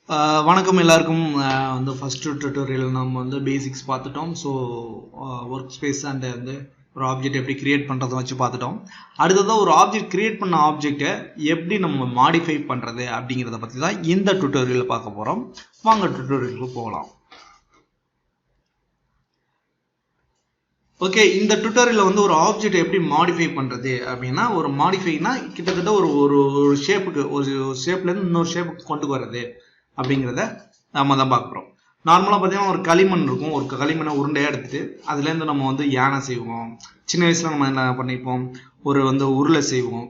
வணக்கம் எல்லாருக்கும். வந்து ஃபர்ஸ்ட் டுட்டோரியல் நம்ம வந்து பேசிக்ஸ் பார்த்துட்டோம். ஸோ ஒர்க் ஸ்பேஸ் அண்ட் வந்து ஒரு ஆப்ஜெக்ட் எப்படி கிரியேட் பண்ணுறதை வச்சு பார்த்துட்டோம். அடுத்ததாக ஒரு ஆப்ஜெக்ட் கிரியேட் பண்ண ஆப்ஜெக்டை எப்படி நம்ம மாடிஃபை பண்ணுறது அப்படிங்கிறத பற்றி தான் இந்த டுட்டோரியலில் பார்க்க போகிறோம். வாங்க டுட்டோரியலுக்கு போகலாம். ஓகே, இந்த டுட்டோரியலில் வந்து ஒரு ஆப்ஜெக்ட் எப்படி மாடிஃபை பண்ணுறது அப்படின்னா, ஒரு மாடிஃபைனா கிட்டத்தட்ட ஒரு ஒரு ஷேப்புக்கு ஒரு ஷேப்லேருந்து இன்னொரு ஷேப்புக்கு கொண்டு வர்றது அப்படிங்கிறத நம்ம தான் பார்க்குறோம். நார்மலாக பார்த்தீங்கன்னா ஒரு களிமண் இருக்கும். ஒரு களிமண்ணை உருண்டையாக எடுத்துட்டு அதுலேருந்து நம்ம வந்து யானை செய்வோம். சின்ன வயசில் நம்ம என்ன பண்ணிப்போம், ஒரு வந்து உருளை செய்வோம்,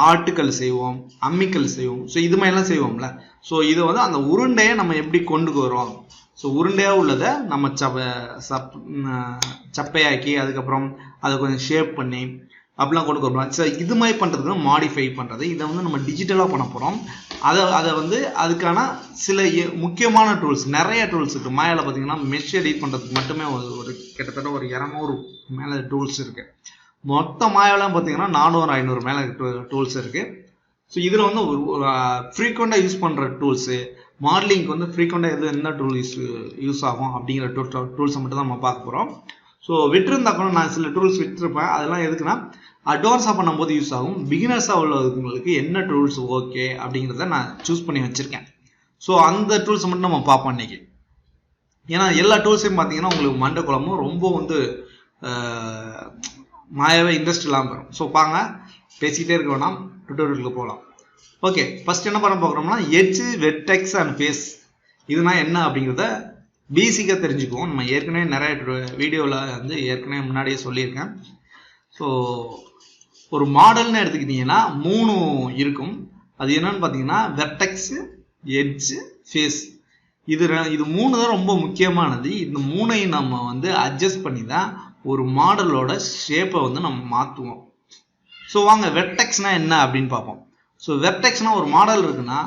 ஆட்டுக்கல் செய்வோம், அம்மிக்கல் செய்வோம். ஸோ இது மாதிரிலாம் செய்வோம்ல. ஸோ இதை வந்து அந்த உருண்டையை நம்ம எப்படி கொண்டு வரோம். ஸோ உருண்டையாக உள்ளதை நம்ம சப்பையாக்கி அதுக்கப்புறம் அதை கொஞ்சம் ஷேப் பண்ணி அப்படிலாம் கொண்டு வரலாம். ஸோ இது மாதிரி பண்ணுறதுக்கு மாடிஃபை பண்ணுறது. இதை வந்து நம்ம டிஜிட்டலாக பண்ண போகிறோம். அதை வந்து அதுக்கான சில முக்கியமான டூல்ஸ், நிறைய டூல்ஸ் இருக்குது. மாயாவில் பார்த்தீங்கன்னா மெஷ் எடிட் பண்ணுறதுக்கு மட்டுமே ஒரு கிட்டத்தட்ட ஒரு 200 மேலே டூல்ஸ் இருக்குது. மொத்த மாயாவெலாம் பார்த்தீங்கன்னா 400-500 மேலே டூல்ஸ் இருக்குது. ஸோ இதில் வந்து ஒரு ஃப்ரீக்வெண்ட்டாக யூஸ் பண்ணுற டூல்ஸு, மாடலிங்க்கு வந்து ஃப்ரீக்வெண்ட்டாக என்ன டூல் யூஸ் ஆகும் அப்படிங்கிற டூல்ஸை மட்டும் தான் நம்ம பார்க்க போகிறோம். ஸோ விட்டுருந்தா கூட நான் சில டூல்ஸ் விட்டுருப்பேன். அதெல்லாம் எதுக்குன்னா அட்வான்ஸாக பண்ணும்போது யூஸ் ஆகும். பிகினர்ஸாக உள்ளவங்களுக்கு என்ன டூல்ஸ் ஓகே அப்படிங்கிறத நான் சூஸ் பண்ணி வச்சுருக்கேன். ஸோ அந்த டூல்ஸை மட்டும் நம்ம பார்ப்போம் இன்னைக்கு. ஏன்னா எல்லா டூல்ஸையும் பார்த்தீங்கன்னா உங்களுக்கு மண்டை குழம்பும் ரொம்ப வந்து மாயாவே இன்ட்ரெஸ்ட் இல்லாமல் வரும். ஸோ பாங்க, பேசிக்கிட்டே இருக்க வேணாம், டுட்டோரியலுக்கு போகலாம். ஓகே, ஃபர்ஸ்ட் என்ன பண்ண பார்க்குறோம்னா எட்ஜ், வெர்டெக்ஸ் அண்ட் ஃபேஸ் இதுனா என்ன அப்படிங்கிறத பேசிக்காக தெரிஞ்சுக்குவோம். நம்ம ஏற்கனவே நிறைய வீடியோவில் வந்து ஏற்கனவே முன்னாடியே சொல்லியிருக்கேன். ஸோ ஒரு மாடல்னு எடுத்துக்கிட்டிங்கன்னா 3 இருக்கும். அது என்னன்னு பார்த்தீங்கன்னா வெர்டெக்ஸ், எட்ஜ், ஃபேஸ். இது 3 தான் ரொம்ப முக்கியமானது. இந்த 3ஐயும் நம்ம வந்து அட்ஜஸ்ட் பண்ணி தான் ஒரு மாடலோட ஷேப்பை வந்து நம்ம மாற்றுவோம். ஸோ வாங்க வெர்டெக்ஸ்னா என்ன அப்படின்னு பார்ப்போம். ஸோ வெர்டெக்ஸ்னா ஒரு மாடல் இருக்குன்னா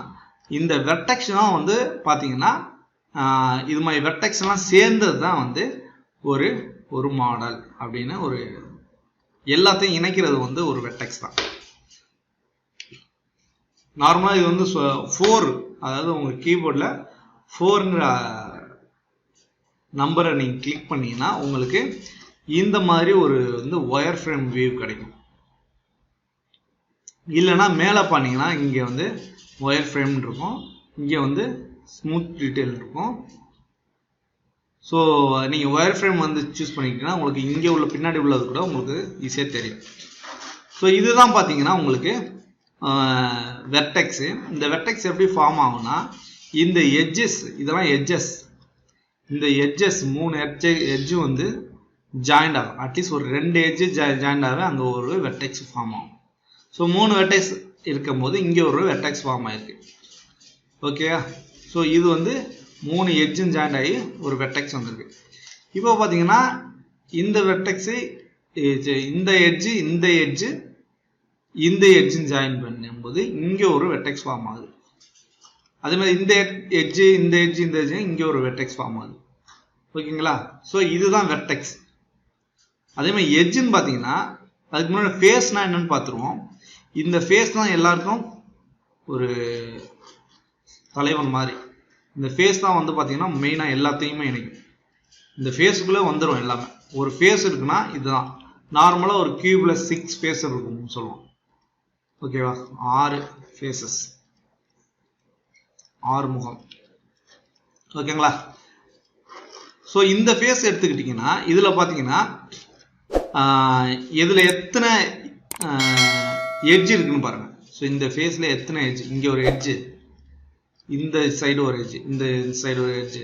இந்த வெர்டெக்ஸ் தான் வந்து பார்த்தீங்கன்னா இது மாதிரி வெர்டெக்ஸ்லாம் சேர்ந்தது தான் வந்து ஒரு மாடல் அப்படின்னு ஒரு எல்லாத்தையும் இணைக்கிறது வந்து ஒரு வெர்டெக்ஸ் தான். நார்மலாக இது வந்து 4, அதாவது உங்கள் கீபோர்டில் 4ங்கிற நம்பரை நீங்கள் கிளிக் பண்ணீங்கன்னா உங்களுக்கு இந்த மாதிரி ஒரு வந்து ஒயர் ஃப்ரேம் வியூ கிடைக்கும். இல்லைன்னா மேலே பண்ணீங்கன்னா இங்கே வந்து ஒயர் ஃப்ரேம் இருக்கும், இங்கே வந்து ஸ்மூத் டீட்டெயில் இருக்கும். ஸோ நீங்கள் ஒயர் ஃப்ரேம் வந்து சூஸ் பண்ணிக்கிட்டீங்கன்னா உங்களுக்கு இங்கே உள்ள பின்னாடி உள்ளது கூட உங்களுக்கு ஈஸியாக தெரியும். ஸோ இதுதான் பார்த்தீங்கன்னா உங்களுக்கு வெர்டெக்ஸு. இந்த வெர்டெக்ஸ் எப்படி ஃபார்ம் ஆகும்னா இந்த எட்ஜஸ், இதெல்லாம் எட்ஜஸ், இந்த எட்ஜஸ் 3 எட்ஜும் வந்து ஜாயிண்ட் ஆகும். அட்லீஸ்ட் ஒரு 2 எட்ஜு ஜாயிண்ட் ஆக அங்கே ஒரு வெர்டெக்ஸ் ஃபார்ம் ஆகும். ஸோ 3 வெர்டெக்ஸ் இருக்கும்போது இங்கே ஒரு வெர்டெக்ஸ் ஃபார்ம் ஆயிருக்கு. ஓகேயா? ஸோ இது வந்து 3 எட்ஜும் ஜாயிண்ட் ஆகி ஒரு வெர்டெக்ஸ் வந்திருக்கு. இப்போ பார்த்தீங்கன்னா இந்த வெர்டெக்ஸு, இந்த எட்ஜு, இந்த எட்ஜும் ஜாயின் பண்ணும்போது இங்கே ஒரு வெர்டெக்ஸ் ஃபார்ம் ஆகுது. அதே மாதிரி இந்த எட்ஜு, இந்த எட்ஜு இங்கே ஒரு வெர்டெக்ஸ் ஃபார்ம் ஆகுது. ஓகேங்களா? ஸோ இதுதான் வெர்டெக்ஸ். அதே மாதிரி எட்ஜுன்னு பார்த்தீங்கன்னா அதுக்கு முன்னாடி ஃபேஸ்னா என்னன்னு பார்த்துருவோம். இந்த ஃபேஸ் தான் எல்லாருக்கும் ஒரு தலைவன் மாதிரி. இந்த ஃபேஸ் தான் வந்து பார்த்தீங்கன்னா மெயினாக எல்லாத்தையுமே இணைக்கும். இந்த ஃபேஸுக்குள்ளே வந்துடும் எல்லாமே. ஒரு ஃபேஸ் இருக்குன்னா இதுதான். நார்மலாக ஒரு கியூப்ல 6 ஃபேஸ் இருக்கும்னு சொல்லுவோம். ஓகேவா? 6 ஃபேஸஸ், 6 முகம். ஓகேங்களா? ஸோ இந்த ஃபேஸ் எடுத்துக்கிட்டிங்கன்னா இதில் பார்த்தீங்கன்னா இதில் எத்தனை எட்ஜ் இருக்குன்னு பாருங்கள். ஸோ இந்த ஃபேஸில் எத்தனை எட்ஜ், இங்கே ஒரு எட்ஜு, இந்த சைடு ஒரு எட்ஜ், இந்த சைடு ஒரு எட்ஜ்,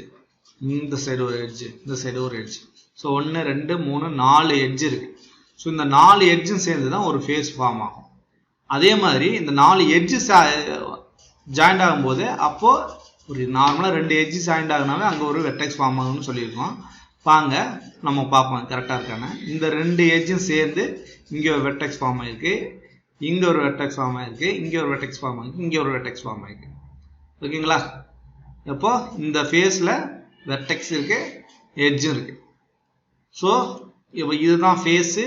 இந்த சைடு ஒரு எட்ஜ், இந்த சைடு ஒரு எட்ஜ். ஸோ 1 2 3 4 எட்ஜ் இருக்கு. ஸோ இந்த 4 எட்ஜும் சேர்ந்து தான் ஒரு ஃபேஸ் ஃபார்ம் ஆகும். அதே மாதிரி இந்த 4 எட்ஜு ஜாயிண்ட் ஆகும்போது அப்போது ஒரு நார்மலாக 2 எட்ஜு ஜாயிண்ட் ஆகுனாவே அங்கே ஒரு வெர்டெக்ஸ் ஃபார்ம் ஆகும்னு சொல்லியிருக்கோம். வாங்க நம்ம பார்ப்போம் கரெக்டாக இருக்கானே. இந்த 2 எட்ஜும் சேர்ந்து இங்கே ஒரு வெர்டெக்ஸ் ஃபார்ம் ஆகிருக்கு, இங்கே ஒரு வெர்டெக்ஸ் ஃபார்ம் ஆகிருக்கு, இங்கே ஒரு வெர்டெக்ஸ் ஃபார்ம் ஆகிருக்கு, இங்கே ஒரு வெர்டெக்ஸ் ஃபார்ம் ஆகிருக்கு. ஓகேங்களா? இப்போ இந்த ஃபேஸில் வெர்டெக்ஸ் இருக்கு, எட்ஜும் இருக்கு. ஸோ இப்போ இதுதான் ஃபேஸு,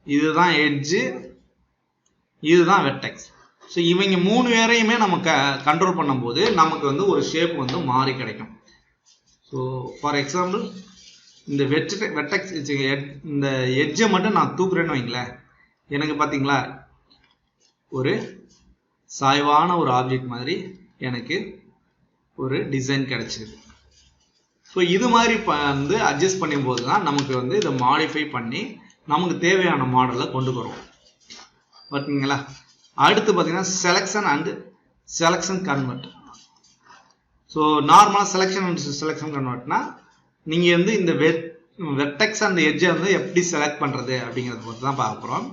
இதுதான் எட்ஜு, இதுதான் வெர்டெக்ஸ். ஸோ இவங்க 3 பேரையுமே நம்ம கண்ட்ரோல் பண்ணும்போது நமக்கு வந்து ஒரு ஷேப் வந்து மாறி கிடைக்கும். ஸோ ஃபார் எக்ஸாம்பிள் இந்த வெர்டெக்ஸ் இந்த எட்ஜை மட்டும் நான் தூக்குறேன்னு வைங்களேன், எனக்கு பார்த்தீங்களா ஒரு சாய்வான ஒரு ஆப்ஜெக்ட் மாதிரி எனக்கு ஒரு டிசைன் கிடைச்சிது. ஸோ இது மாதிரி வந்து அட்ஜஸ்ட் பண்ணும்போது தான் நமக்கு வந்து இதை மாடிஃபை பண்ணி நமக்கு தேவையான மாடலை கொண்டு வரும். ஓகேங்களா? அடுத்து பார்த்தீங்கன்னா selection and selection convert. So நார்மலாக செலெக்ஷன் அண்ட் செலெக்ஷன் கன்வெர்ட்னா நீங்கள் வந்து இந்த வெர்டெக்ஸ் அண்ட் எட்ஜை வந்து எப்படி செலக்ட் பண்ணுறது அப்படிங்கிறத பொறுத்து தான் பார்க்க போகிறோம்.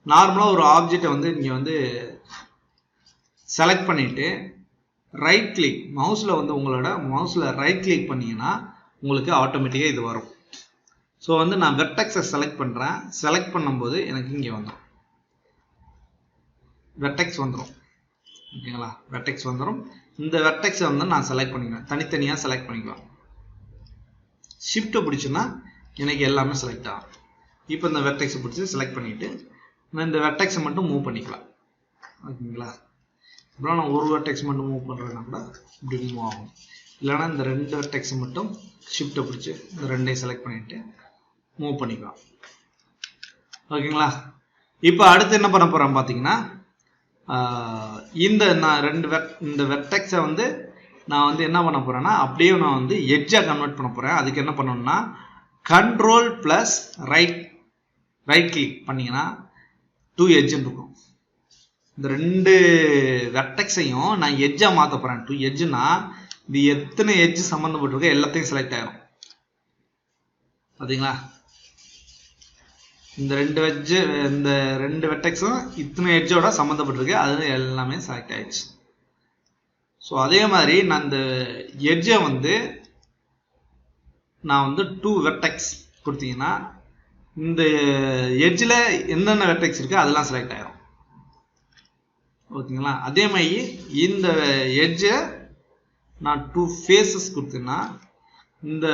நார்மலாக ஒரு ஆப்ஜெக்டை வந்து நீங்கள் வந்து செலக்ட் பண்ணிவிட்டு ரைட் கிளிக் மவுஸில் வந்து உங்களோட மவுஸில் ரைட் கிளிக் பண்ணிங்கன்னா உங்களுக்கு ஆட்டோமேட்டிக்காக இது வரும். ஸோ வந்து நான் வெர்டெக்ஸை செலக்ட் பண்ணுறேன். செலக்ட் பண்ணும்போது எனக்கு இங்கே வந்துடும், வெர்டெக்ஸ் வந்துடும். ஓகேங்களா? வெர்டெக்ஸ் வந்துடும். இந்த வெர்டெக்ஸை வந்து நான் செலக்ட் பண்ணிக்குவேன், தனித்தனியாக செலக்ட் பண்ணிக்குவேன். ஷிஃப்ட்டை பிடிச்சுன்னா எனக்கு எல்லாமே செலக்ட் ஆகும். இப்போ இந்த வெர்டெக்ஸை பிடிச்சி செலக்ட் பண்ணிவிட்டு நான் இந்த வெர்டெக்ஸை மட்டும் மூவ் பண்ணிக்கலாம். ஓகேங்களா? அப்புறம் நான் ஒரு வெர்டெக்ஸ் மட்டும் மூவ் பண்ணுறேன்னா கூட இப்படி மூவ் ஆகும். இல்லைனா இந்த 2 வெர்டெக்ஸை மட்டும் ஷிஃப்ட்டை பிடிச்சி இந்த 2ஐயும் செலக்ட் பண்ணிவிட்டு மூவ் பண்ணிக்கலாம். ஓகேங்களா? இப்போ அடுத்து என்ன பண்ண போகிறேன் பார்த்தீங்கன்னா, நான் இந்த வெர்டெக்ஸை வந்து நான் வந்து என்ன பண்ண போகிறேன்னா அப்படியே நான் வந்து எட்ஜாக கன்வெர்ட் பண்ண போகிறேன். அதுக்கு என்ன பண்ணணும்னா கண்ட்ரோல் ப்ளஸ் ரைட் கிளிக் பண்ணிங்கன்னா 2 எட்ஜுன்னு இருக்கும். இந்த 2 வெர்டெக்ஸையும் நான் எட்ஜாக மாற்ற போகிறேன். 2 எட்ஜுனா இது எத்தனை எட்ஜ் சம்மந்தப்பட்டிருக்கோ எல்லாத்தையும் செலக்ட் ஆகிடும். பார்த்தீங்களா? இந்த 2 வெர்டெக்ஸும் இத்தனை எட்ஜோட சம்மந்தப்பட்டிருக்கு, அது எல்லாமே செலக்ட் ஆயிடுச்சு. ஸோ அதே மாதிரி நான் இந்த எட்ஜை வந்து நான் வந்து 2 வெர்டெக்ஸ் கொடுத்தீங்கன்னா இந்த எட்ஜில் என்னென்ன வெர்டெக்ஸ் இருக்குது அதெல்லாம் செலக்ட் ஆகிடும். ஓகேங்களா? அதே மாதிரி இந்த எட்ஜை நான் 2 ஃபேஸஸ் கொடுத்தேன்னா இந்த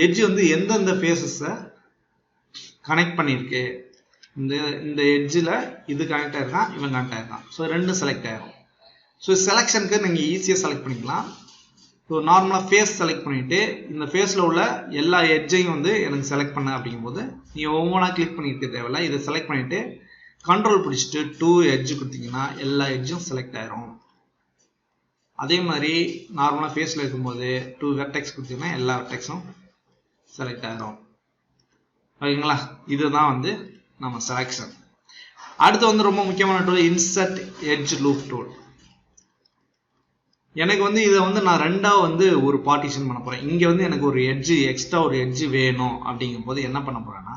எட்ஜ் வந்து எந்தெந்த ஃபேஸஸை கனெக்ட் பண்ணியிருக்கு, இந்த எட்ஜில் இது கனெக்ட் ஆகிருக்கான், இவன் கனெக்ட் ஆகிருக்கான். ஸோ 2 செலக்ட் ஆகிடும். ஸோ செலெக்ஷனுக்கு நீங்கள் ஈஸியாக செலக்ட் பண்ணிக்கலாம். ஸோ நார்மலாக ஃபேஸ் செலக்ட் பண்ணிவிட்டு இந்த ஃபேஸில் உள்ள எல்லா எட்ஜையும் வந்து எனக்கு செலக்ட் பண்ண அப்படிங்கும்போது நீங்கள் ஒவ்வொன்றா கிளிக் பண்ணிட்டு தேவையில்ல, இதை செலக்ட் பண்ணிவிட்டு கண்ட்ரோல் பிடிச்சிட்டு 2 எட்ஜ் கொடுத்தீங்கன்னா எல்லா எட்ஜும் செலக்ட் ஆகிரும். அதே மாதிரி நார்மலாக ஃபேஸில் இருக்கும்போது 2 வெர்டெக்ஸ் கொடுத்தீங்கன்னா எல்லா வெர்டெக்ஸும் செலக்ட் ஆகிரும். ஓகேங்களா? இதுதான் வந்து நம்ம செலெக்ஷன். அடுத்து வந்து ரொம்ப முக்கியமான tool insert edge loop tool. எனக்கு வந்து இதை வந்து நான் 2ஆ வந்து ஒரு பார்ட்டிஷன் பண்ண போகிறேன். இங்கே வந்து எனக்கு ஒரு எட்ஜ் எக்ஸ்ட்ரா ஒரு எட்ஜ் வேணும் அப்படிங்கும் போது என்ன பண்ண போகிறேன்னா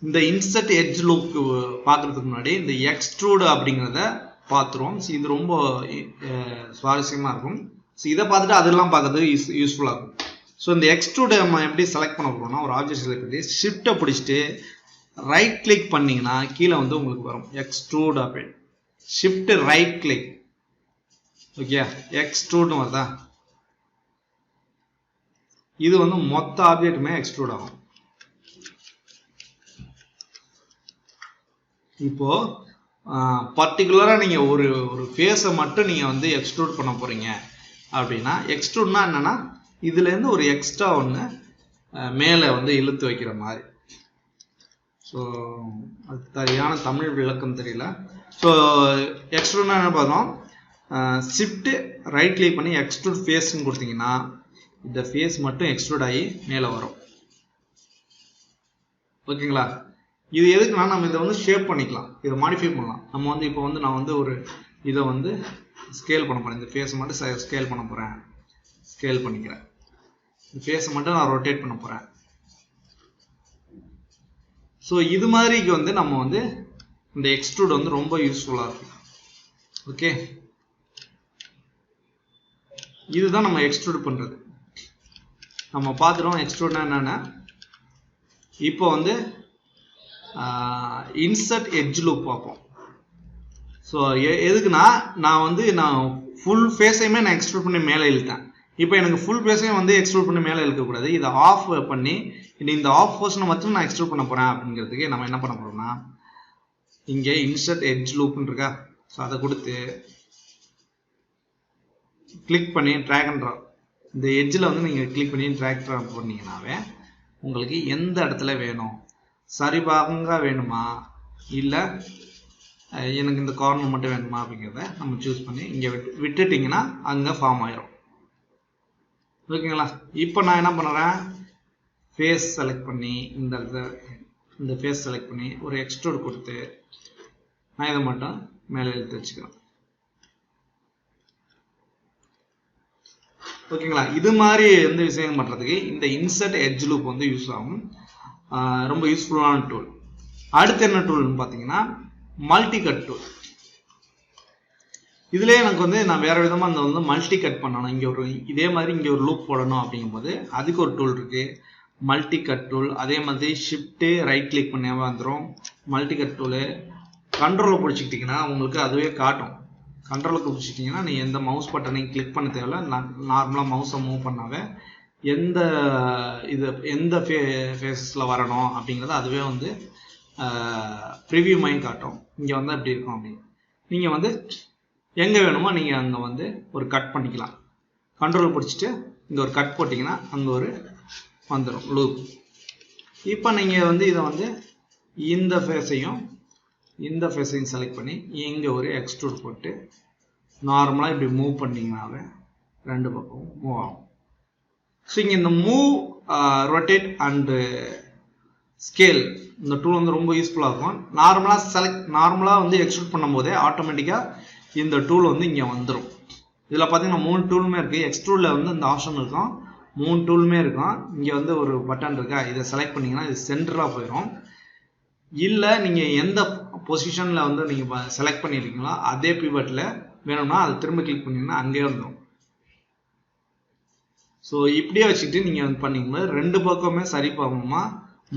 இந்த இன்சர்ட் எட்ஜ் லூப்க்கு பார்க்குறதுக்கு முன்னாடி இந்த எக்ஸ்ட்ரூட் அப்படிங்கிறத பார்த்துருவோம். ஸோ இது ரொம்ப சுவாரஸ்யமாக இருக்கும். ஸோ இதை பார்த்துட்டு அதெல்லாம் பார்க்கறது யூஸ்ஃபுல்லாக இருக்கும். ஸோ இந்த எக்ஸ்ட்ரூட் நம்ம எப்படி செலக்ட் பண்ண போகிறோம்னா ஒரு ஆப்ஜெக்ட் செலக்ட் பண்ணி ஷிஃப்ட்டை பிடிச்சிட்டு ரைட் கிளிக் பண்ணிங்கன்னா கீழே வந்து உங்களுக்கு வரும் எக்ஸ்ட்ரூட் அப்படின்னு. ஷிஃப்ட் ரைட் கிளிக், ஓகே, எக்ஸ்ட்ரூட்னு வருதா? இது வந்து மொத்த ஆப்ஜெக்ட்டுமே எக்ஸ்ட்ரூட் ஆகும். இப்போ பர்டிகுலராக நீங்கள் ஒரு ஃபேஸை மட்டும் நீங்கள் வந்து எக்ஸ்ட்ரூட் பண்ண போகிறீங்க அப்படின்னா எக்ஸ்ட்ரூட்னா என்னென்னா இதுலேருந்து ஒரு எக்ஸ்ட்ரா ஒன்று மேலே வந்து இழுத்து வைக்கிற மாதிரி. ஸோ அது சரியான தமிழ் விளக்கம் தெரியல. ஸோ எக்ஸ்ட்ரூட்னா என்ன பார்த்தோம், ஷிஃப்ட் ரைட் கிளிக் பண்ணி எக்ஸ்ட்ரூட் ஃபேஸ்ன்னு கொடுத்தீங்கன்னா இந்த ஃபேஸ் மட்டும் எக்ஸ்ட்ரூட் ஆகி மேலே வரும். ஓகேங்களா? இது எதுக்குன்னா நம்ம இதை வந்து ஷேப் பண்ணிக்கலாம், இதை மாடிஃபை பண்ணலாம். நம்ம வந்து இப்போ வந்து நான் வந்து ஒரு இதை வந்து ஸ்கேல் பண்ண போகிறேன். இந்த ஃபேஸை மட்டும் ஸ்கேல் பண்ண போகிறேன், ஸ்கேல் பண்ணிக்கிறேன். இந்த ஃபேஸை மட்டும் நான் ரொட்டேட் பண்ண போகிறேன். ஸோ இது மாதிரிக்கு வந்து நம்ம வந்து இந்த எக்ஸ்ட்ரூட் வந்து ரொம்ப யூஸ்ஃபுல்லாக இருக்கும். ஓகே, இதுதான் நம்ம எக்ஸ்ட்ரூட் பண்ணுறது. நம்ம பார்த்துட்டோம் எக்ஸ்ட்ரூட்னா என்னென்ன. இப்போ வந்து இன்சர்ட் எட்ஜ் லூப் பார்ப்போம். ஸோ எதுக்குன்னா நான் ஃபுல் ஃபேஸையுமே நான் எக்ஸ்ட்ரூட் பண்ணி மேலே இழுத்தேன். இப்போ எனக்கு ஃபுல் ஃபேஸையும் வந்து எக்ஸ்ட்ரூட் பண்ணி மேலே இழுக்கக்கூடாது. இதை ஆஃப் பண்ணி இந்த ஆஃப் போர்ஷனை மட்டும் நான் எக்ஸ்ட்ரூட் பண்ண போகிறேன் அப்படிங்கிறதுக்கு நம்ம என்ன பண்ண போகிறோம்னா இங்கே இன்சர்ட் எட்ஜ் லூப்னு இருக்கா, ஸோ அதை கொடுத்து கிளிக் பண்ணி ட்ராக் அண்ட் ட்ராப், இந்த எட்ஜில் வந்து நீங்கள் கிளிக் பண்ணி ட்ராக் ட்ராப் பண்ணிங்கனாவே உங்களுக்கு எந்த இடத்துல வேணும், சரிபாகங்க வேணுமா இல்லை எனக்கு இந்த கார்னர் மட்டும் வேணுமா அப்படிங்கிறத நம்ம சூஸ் பண்ணி இங்கே விட்டுட்டிங்கன்னா அங்கே ஃபார்ம் ஆயிரும். ஓகேங்களா? இப்போ நான் என்ன பண்ணுறேன், ஃபேஸ் செலக்ட் பண்ணி இந்த ஃபேஸ் செலக்ட் பண்ணி ஒரு எக்ஸ்ட்ரூட் கொடுத்து நான் இதை மட்டும் மேலே இழுத்து வச்சுக்கிறேன். ஓகேங்களா? இது மாதிரி எந்த விஷயம் பண்ணுறதுக்கு இந்த இன்சர்ட் எட்ஜ் லூப் வந்து யூஸ் ஆகும். ரொம்ப யூஸ்ஃபுல்லான டூல். அடுத்து என்ன டூல்னு பார்த்தீங்கன்னா மல்டி கட் டூல். இதுலேயே எனக்கு வந்து நான் வேறு விதமாக அந்த வந்து மல்டி கட் பண்ணணும், இங்கே ஒரு இதே மாதிரி இங்கே ஒரு லூப் போடணும் அப்படிங்கும்போது அதுக்கு ஒரு டூல் இருக்குது, மல்டி கட் டூல். அதே மாதிரி ஷிஃப்ட்டு ரைட் கிளிக் பண்ணி வந்துடும் மல்டி கட் டூலு. கண்ட்ரோலை பிடிச்சிக்கிட்டிங்கன்னா உங்களுக்கு அதுவே காட்டும். கண்ட்ரோலுக்கு பிடிச்சிட்டிங்கன்னா நீ எந்த மவுஸ் பட்டனையும் கிளிக் பண்ண தேவையில்ல, நார்மலாக மவுஸை மூவ் பண்ணாவே எந்த ஃபேஸஸில் வரணும் அப்படிங்கிறத அதுவே வந்து ப்ரிவியூ மைண்ட் காட்டும். இங்கே வந்து அப்படி இருக்கும் அப்படின்னு நீங்கள் வந்து எங்கே வேணுமோ நீங்கள் அங்கே வந்து ஒரு கட் பண்ணிக்கலாம். கண்ட்ரோல் பிடிச்சிட்டு இங்கே ஒரு கட் போட்டிங்கன்னா அங்கே ஒரு வந்துடும் லூப். இப்போ நீங்கள் வந்து இதை வந்து இந்த ஃபேஸையும் செலக்ட் பண்ணி இங்கே ஒரு எக்ஸ்ட்ரூட் போட்டு நார்மலாக இப்படி மூவ் பண்ணிங்கனாவே ரெண்டு பக்கமும் மூவ் ஆகும். ஸோ இங்கே இந்த மூவ், ரொட்டேட் அண்டு ஸ்கேல் இந்த டூல் வந்து ரொம்ப யூஸ்ஃபுல்லாக இருக்கும். நார்மலாக வந்து எக்ஸ்ட்ரூட் பண்ணும்போதே ஆட்டோமேட்டிக்காக இந்த டூல் வந்து இங்கே வந்துடும். இதில் பார்த்தீங்கன்னா 3 டூலுமே இருக்குது. எக்ஸ்ட்ரூடில் வந்து இந்த ஆப்ஷன் இருக்கும், 3 டூலுமே இருக்கும். இங்கே வந்து ஒரு பட்டன் இருக்கா, இதை செலக்ட் பண்ணிங்கன்னா இது சென்டராக போயிடும். இல்லை நீங்கள் எந்த பொசிஷனில் வந்து நீங்கள் செலக்ட் பண்ணியிருக்கீங்களோ அதே பிவட்டில் வேணும்னா அதை திரும்ப கிளிக் பண்ணிங்கன்னா அங்கேயே வந்துடும். ஸோ இப்படியே வச்சுக்கிட்டு நீங்கள் வந்து பண்ணிக்கும்போது 2 பக்கமே சரிபாகமாக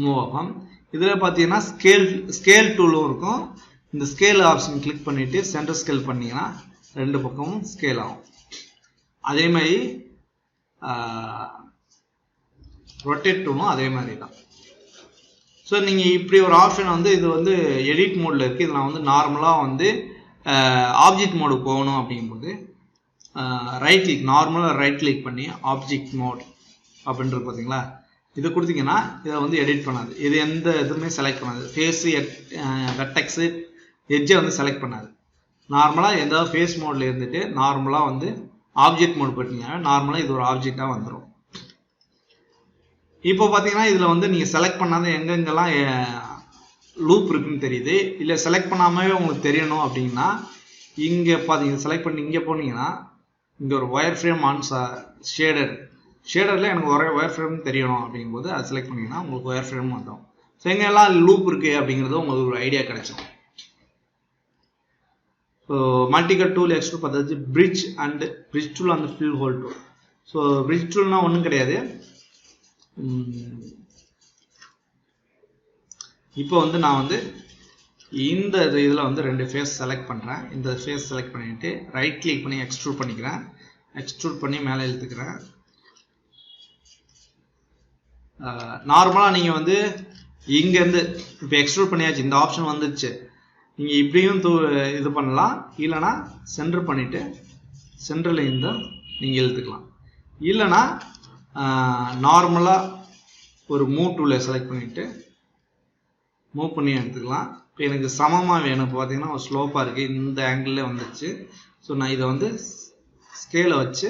மூவ் ஆகும். இதில் பார்த்தீங்கன்னா ஸ்கேல் டூலும் இருக்கும். இந்த ஸ்கேல் ஆப்ஷன் கிளிக் பண்ணிவிட்டு சென்டர் ஸ்கேல் பண்ணிங்கன்னா 2 பக்கமும் ஸ்கேல் ஆகும். அதே மாதிரி ரொட்டேட் டூலும் அதே மாதிரி தான். ஸோ நீங்கள் இப்படி ஒரு ஆப்ஷன் வந்து இது வந்து எடிட் மோடில் இருக்குது. இதில் வந்து நார்மலாக வந்து ஆப்ஜெக்ட் மோடுக்கு போகணும் அப்படிங்கும்போது ரைட் கிளிக், நார்மலாக ரைட் கிளிக் பண்ணி ஆப்ஜெக்ட் மோட் அப்படின்றது பார்த்தீங்களா, இதை கொடுத்தீங்கன்னா இதை வந்து எடிட் பண்ணாது. இது எந்த இதுவுமே செலக்ட் பண்ணாது. ஃபேஸு, வெர்டெக்ஸு, எட்ஜை வந்து செலக்ட் பண்ணாது. நார்மலாக எதாவது ஃபேஸ் மோடில் இருந்துட்டு நார்மலாக வந்து ஆப்ஜெக்ட் மோட் போட்டிங்கன்னா நார்மலாக இது ஒரு ஆப்ஜெக்டாக வந்துடும். இப்போ பார்த்தீங்கன்னா இதில் வந்து நீங்கள் செலக்ட் பண்ணாத எங்கெங்கெல்லாம் லூப் இருக்குன்னு தெரியுது. இல்லை செலக்ட் பண்ணாமவே உங்களுக்கு தெரியணும் அப்படின்னா இங்கே பார்த்தீங்க செலக்ட் பண்ணி இங்கே போனீங்கன்னா இங்கே ஒரு ஒயர் ஃப்ரேம் ஆன் ஷேடரில் எனக்கு ஒயர் ஃப்ரேம் தெரியணும் அப்படிங்கும்போது அதை செலக்ட் பண்ணிங்கன்னா உங்களுக்கு ஒயர் ஃப்ரேம் வந்துடும். ஸோ எங்கெல்லாம் லூப் இருக்குது அப்படிங்கிறது உங்களுக்கு ஒரு ஐடியா கிடைச்சிடும். ஸோ மல்டிகட் டூல் எக்ஸ்ட்ரூட் பார்த்தது பிரிட்ஜ் டூல் அந்த fill hole tool. So bridge டூல்னால் ஒன்றும் கிடையாது. இப்போ வந்து நான் வந்து இந்த இதில் வந்து 2 ஃபேஸ் செலக்ட் பண்ணுறேன். இந்த ஃபேஸ் செலக்ட் பண்ணிவிட்டு ரைட் கிளிக் பண்ணி எக்ஸ்ட்ரூட் பண்ணிக்கிறேன். எக்ஸ்ட்ரூட் பண்ணி மேலே இழுத்துக்கிறேன். நார்மலாக நீங்கள் வந்து இங்கேருந்து இப்போ எக்ஸ்ட்ரூட் பண்ணியாச்சு, இந்த ஆப்ஷன் வந்துடுச்சு. நீங்கள் இப்படியும் இது பண்ணலாம், இல்லைனா சென்டர் பண்ணிவிட்டு சென்டரில் இந்த நீங்கள் இழுத்துக்கலாம். இல்லைனா நார்மலாக ஒரு மூவ் டூலை செலக்ட் பண்ணிவிட்டு மூவ் பண்ணி எடுத்துக்கலாம். இப்போ எனக்கு சமமாக வேணும். இப்போ பார்த்தீங்கன்னா ஒரு ஸ்லோப்பாக இருக்குது, இந்த ஆங்கிளில் வந்துடுச்சு. ஸோ நான் இதை வந்து ஸ்கேலை வச்சு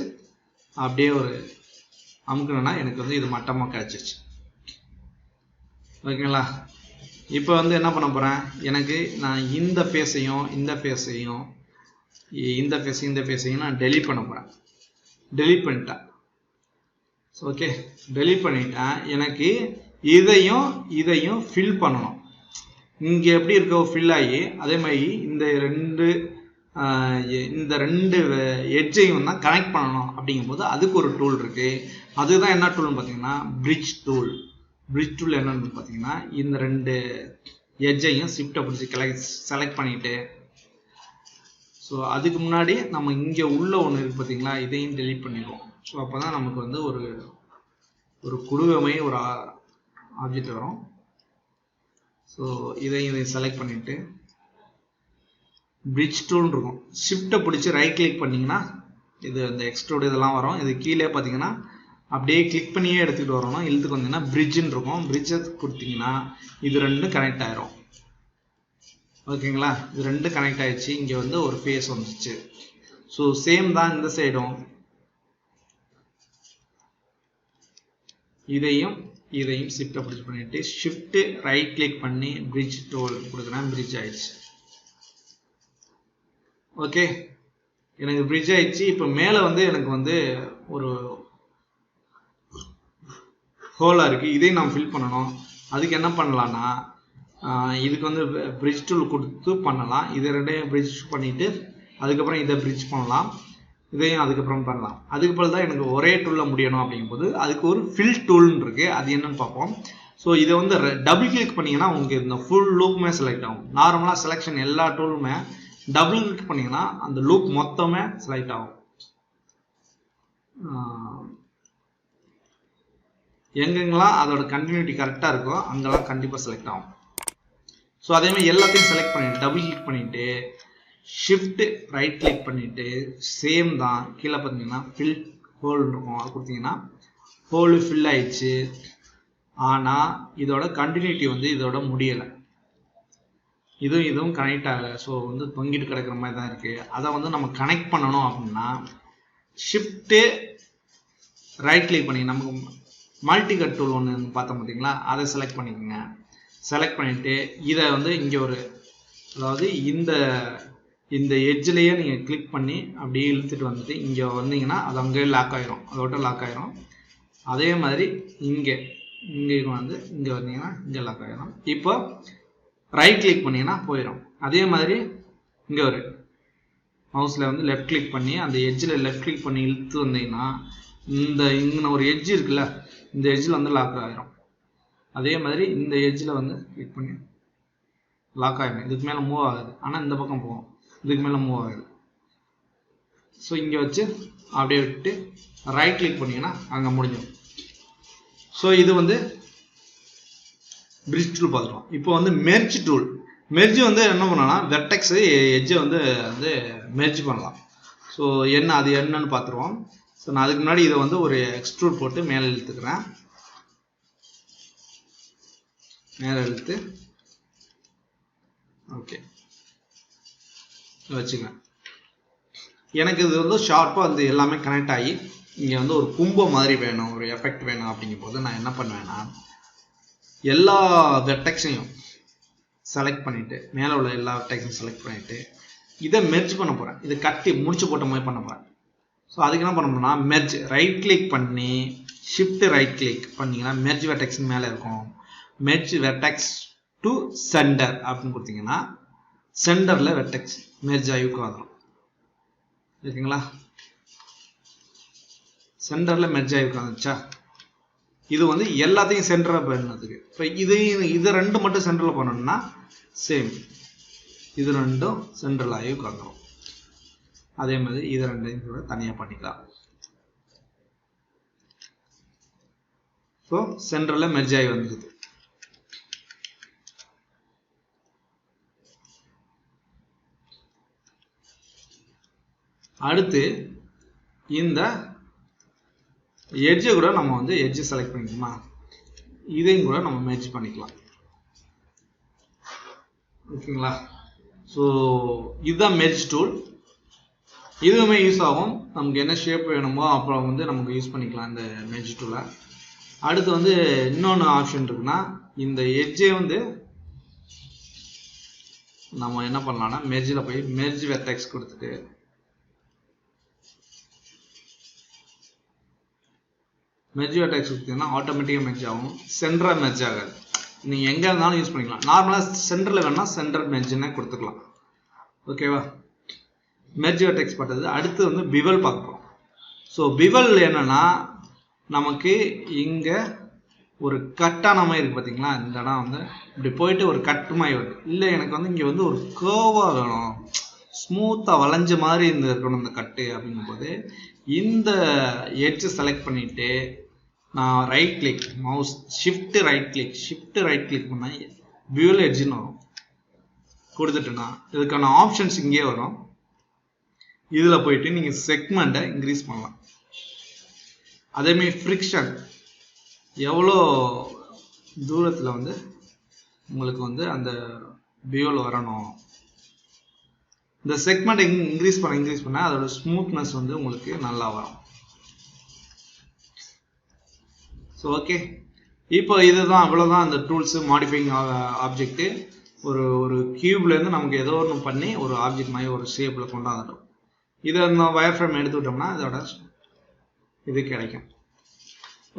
அப்படியே ஒரு அமுக்கணுன்னா எனக்கு வந்து இது மட்டமாக கிடச்சிருச்சு. ஓகேங்களா? இப்போ வந்து என்ன பண்ண போகிறேன், எனக்கு நான் இந்த ஃபேஸையும் நான் டெலீட் பண்ண போகிறேன். டெலீட் பண்ணிட்டேன். ஓகே, டெலீட் பண்ணிட்டேன். எனக்கு இதையும் ஃபில் பண்ணணும். இங்கே எப்படி இருக்கோ ஃபில் ஆகி அதே மாதிரி இந்த ரெண்டு எட்ஜையும் தான் கனெக்ட் பண்ணணும். அப்படிங்கும்போது அதுக்கு ஒரு டூல் இருக்குது. அதுதான் என்ன டூல்னு பார்த்தீங்கன்னா பிரிட்ஜ் டூல். பிரிட்ஜ் டூல் என்னன்னு பார்த்தீங்கன்னா இந்த 2 எட்ஜையும் ஷிஃப்ட்டை பிடிச்சி செலக்ட் பண்ணிட்டு, ஸோ அதுக்கு முன்னாடி நம்ம இங்கே உள்ள ஒன்று இருக்குது பார்த்தீங்களா, இதையும் டெலீட் பண்ணிடுவோம். ஸோ அப்போ தான் நமக்கு வந்து ஒரு குடுவைமை ஒரு ஆப்ஜெக்ட் வரும். ஸோ இதையும் செலக்ட் பண்ணிவிட்டு bridge tool இருக்கும். ஷிஃப்ட்டை பிடிச்சி ரைட் கிளிக் பண்ணிங்கன்னா இது இந்த எக்ஸ்ட்ரூட் இதெல்லாம் வரும். இது கீழே பார்த்தீங்கன்னா அப்படியே கிளிக் பண்ணியே எடுத்துகிட்டு வரணும். இழுத்துக்கு வந்தீங்கன்னா பிரிட்ஜுன்னு இருக்கும். பிரிட்ஜை கொடுத்தீங்கன்னா இது ரெண்டும் கனெக்ட் ஆயிரும். ஓகேங்களா, இது ரெண்டும் கனெக்ட் ஆயிடுச்சு. இங்கே வந்து ஒரு ஃபேஸ் வந்துச்சு. ஸோ சேம் தான் இந்த சைடும். இதையும் ஷிஃப்ட்டை பிடிச்சி பண்ணிட்டு ஷிஃப்ட் ரைட் கிளிக் பண்ணி பிரிட்ஜ் டூல் கொடுக்குறேன். பிரிட்ஜ் ஆயிடுச்சு. ஓகே, எனக்கு பிரிட்ஜ் ஆயிடுச்சு. இப்போ மேலே வந்து எனக்கு வந்து ஒரு ஹோலாக இருக்குது. இதையும் நான் ஃபில் பண்ணணும். அதுக்கு என்ன பண்ணலான்னா இதுக்கு வந்து பிரிட்ஜ் டூல் கொடுத்து பண்ணலாம். இதை ரெண்டையும் பிரிட்ஜ் பண்ணிவிட்டு அதுக்கப்புறம் இதை பிரிட்ஜ் பண்ணலாம். இதையும் அதுக்கப்புறம் பண்ணலாம். அதுக்கு பிறகு தான் எனக்கு ஒரே டூலில் முடியணும் அப்படிங்கும்போது அதுக்கு ஒரு ஃபில் டூல்னு இருக்குது. அது என்னன்னு பார்ப்போம். ஸோ இதை வந்து டபுள் கிளிக் பண்ணிங்கன்னா உங்களுக்கு இந்த ஃபுல் லூப்புமே செலக்ட் ஆகும். நார்மலாக செலெக்ஷன் எல்லா டூலுமே டபுள் கிளிக் பண்ணிங்கன்னா அந்த லூப் மொத்தமே செலக்ட் ஆகும். எங்கெங்கெல்லாம் அதோட கண்டினியூட்டி கரெக்டாக இருக்கோ அங்கெல்லாம் கண்டிப்பாக செலக்ட் ஆகும். ஸோ அதேமாதிரி எல்லாத்தையும் செலக்ட் பண்ணிட்டு டபுள் கிளிக் பண்ணிவிட்டு ஷிஃப்ட் ரைட் கிளிக் பண்ணிவிட்டு சேம் தான் கீழே பார்த்தீங்கன்னா ஃபில் ஹோல் இருக்கும். அது கொடுத்தீங்கன்னா ஹோல் ஃபில் ஆயிடுச்சு. ஆனால் இதோட கண்டினியூட்டி வந்து இதோட முடியலை. இதுவும் கனெக்ட் ஆகலை. ஸோ வந்து தொங்கிட்டு கிடக்கிற மாதிரி தான் இருக்குது. அதை வந்து நம்ம கனெக்ட் பண்ணணும் அப்படின்னா ஷிஃப்ட்டு ரைட் கிளிக் பண்ணி நமக்கு மல்டி கட் டூல் ஒன்று பார்த்தோம் பார்த்தீங்களா, அதை செலக்ட் பண்ணிக்கோங்க. செலக்ட் பண்ணிவிட்டு இதை வந்து இங்கே ஒரு அதாவது இந்த எட்ஜ்லேயே நீங்கள் கிளிக் பண்ணி அப்படியே இழுத்துட்டு வந்துட்டு இங்கே வந்தீங்கன்னா அது அங்கேயே லாக் ஆயிரும். அதோட லாக் ஆயிரும். அதே மாதிரி இங்கே வந்து இங்கே வந்தீங்கன்னா இங்கே லாக் ஆயிரும். இப்போ ரைட் கிளிக் பண்ணிங்கன்னா போயிடும். அதே மாதிரி இங்கே ஒரு மவுஸில் வந்து லெஃப்ட் கிளிக் பண்ணி அந்த எட்ஜில் லெஃப்ட் கிளிக் பண்ணி இழுத்து வந்தீங்கன்னா இங்கே ஒரு எட்ஜ் இருக்குல்ல, இந்த எட்ஜில் வந்து லாக் ஆயிரும். அதே மாதிரி இந்த எட்ஜில் வந்து கிளிக் பண்ணி லாக் ஆகிடும். இதுக்கு மேலே மூவ் ஆகுது. ஆனால் இந்த பக்கம் போகும், இதுக்கு மேலே மூவ் ஆகுது. ஸோ இங்கே வச்சு அப்படியே விட்டு ரைட் கிளிக் பண்ணிங்கன்னா அங்கே முடிஞ்சிடும். ஸோ இது வந்து பிரிட்ஜ் டூல் பார்த்துருவோம். இப்போ வந்து மெர்ஜ் டூல். மெர்ஜ் வந்து என்ன பண்ணலாம், வெர்டெக்ஸ் எட்ஜை வந்து மெர்ஜ் பண்ணலாம். ஸோ அது என்னன்னு பார்த்துருவோம். ஸோ நான் அதுக்கு முன்னாடி இதை வந்து ஒரு எக்ஸ்ட்ரூட் போட்டு மேலே இழுத்துக்கிறேன். மேலே இழுத்து ஓகே வச்சுக்கிறேன். எனக்கு இது வந்து ஷார்ப்பாக வந்து எல்லாமே கனெக்ட் ஆகி இங்கே வந்து ஒரு கும்பம் மாதிரி வேணும், ஒரு எஃபெக்ட் வேணும். அப்படிங்கும் போது நான் என்ன பண்ணுவேன்னா எல்லா வெர்டெக்ஸையும் செலக்ட் பண்ணிவிட்டு மேலே உள்ள எல்லா வெர்டெக்ஸையும் செலக்ட் பண்ணிவிட்டு இதை மெர்ஜ் பண்ண போகிறேன். இதை கட்டி முடிச்சு போட்ட மாதிரி பண்ண போகிறேன். ஸோ அதுக்கு என்ன பண்ணணும்னா மெர்ஜ் ரைட் கிளிக் பண்ணி ஷிஃப்ட் ரைட் கிளிக் பண்ணிங்கன்னா மெர்ஜ் வெர்டெக்ஸ் மேலே இருக்கும். மெர்ஜ் வெர்டெக்ஸ் டு சென்டர் அப்படின்னு கொடுத்தீங்கன்னா சென்டரில் வெர்டெக்ஸ் மெர்ஜ் ஆகி உட்காந்துரும். ஓகேங்களா, சென்டரில் மெர்ஜ் ஆகி உட்காந்துச்சா. இது வந்து எல்லாத்தையும் சென்டராக பண்ணதுக்கு. இப்போ இதை ரெண்டு மட்டும் சென்டரில் பண்ணணும்னா சேம் இது ரெண்டும் சென்ட்ரல் ஆகி உட்காந்துரும். அதே மாதிரி இது ரெண்டையும் கூட தனியாக பண்ணிக்கலாம். ஸோ சென்ட்ரலில் மெர்ஜ் ஆகி வந்துடுது. அடுத்து இந்த எட்ஜை கூட நம்ம வந்து எட்ஜை செலக்ட் பண்ணிக்கணுமா, இதையும் கூட நம்ம மெர்ஜ் பண்ணிக்கலாம். ஓகேங்களா, ஸோ இதுதான் மெர்ஜ் டூல். இதுவுமே யூஸ் ஆகும். நமக்கு என்ன ஷேப் வேணுமோ அப்புறம் வந்து நமக்கு யூஸ் பண்ணிக்கலாம் இந்த மெர்ஜ் டூலை. அடுத்து வந்து இன்னொன்று ஆப்ஷன் இருக்குன்னா இந்த எட்ஜை வந்து நம்ம என்ன பண்ணலாம்னா மெர்ஜில் போய் மெர்ஜ் வெர்டெக்ஸ் கொடுத்துட்டு மெர்ஜ் வெர்டெக்ஸ் கொடுத்தீங்கன்னா ஆட்டோமேட்டிக்காக மெர்ஜ் ஆகும். சென்டராக மெர்ஜ் ஆகாது. நீங்கள் எங்கே இருந்தாலும் யூஸ் பண்ணிக்கலாம். நார்மலாக சென்டரில் வேணால் சென்டர் மெர்ஜ்னே கொடுத்துக்கலாம். ஓகேவா, மெர்ஜ் வெர்டெக்ஸ் பார்த்தது. அடுத்து வந்து பிவல் பார்ப்போம். ஸோ பிவல் என்னன்னா நமக்கு இங்கே ஒரு கட்டான மாதிரி இருக்குது பார்த்தீங்களா, இந்த இடம் வந்து இப்படி போயிட்டு ஒரு கட்டு மாதிரி வருது. இல்லை எனக்கு வந்து இங்கே வந்து ஒரு கேர்வாக வேணும், ஸ்மூத்தாக வளைஞ்ச மாதிரி இருக்கணும் இந்த கட்டு அப்படிங்கும்போது இந்த எட்ஜை செலக்ட் பண்ணிவிட்டு நான் right click mouse shift right click பண்ணால் பியூல் எட்ஜுன்னு வரும். கொடுத்துட்டேன்னா இதுக்கான ஆப்ஷன்ஸ் இங்கே வரும். இதில் போயிட்டு நீங்கள் செக்மெண்ட்டை இன்க்ரீஸ் பண்ணலாம். அதேமாதிரி ஃப்ரிக்ஷன் எவ்வளோ தூரத்தில் வந்து உங்களுக்கு வந்து அந்த வியூவில் வரணும். இந்த செக்மெண்ட் இன்க்ரீஸ் பண்ண அதோட ஸ்மூத்னஸ் வந்து உங்களுக்கு நல்லா வரும். ஸோ ஓகே, இப்போ இதுதான் அவ்வளோதான் அந்த டூல்ஸு மாடிஃபைங் ஆப்ஜெக்ட்டு. ஒரு கியூப்லேருந்து நமக்கு ஏதோ ஒன்று பண்ணி ஒரு ஆப்ஜெக்ட் மாதிரி ஒரு ஷேப்பில் கொண்டாந்துட்டோம். இதை அந்த வயர் ஃப்ரேம் எடுத்துக்கிட்டோம்னா இதோட இது கிடைக்கும்.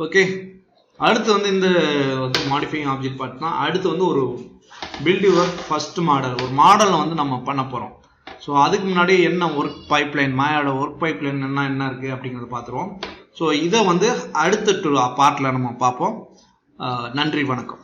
ஓகே, அடுத்து வந்து இந்த மாடிஃபைங் ஆப்ஜெக்ட் பார்த்தா அடுத்து வந்து ஒரு பில்ட் யுவர் ஃபர்ஸ்ட் மாடல். ஒரு மாடலை வந்து நம்ம பண்ண போகிறோம். ஸோ அதுக்கு முன்னாடி என்ன ஒர்க் பைப்லைன், மாயோட ஒர்க் பைப்லைன் என்ன இருக்குது அப்படிங்கிறத பார்த்துருவோம். ஸோ இதை வந்து அடுத்த பார்ட்டில் நம்ம பார்ப்போம். நன்றி, வணக்கம்.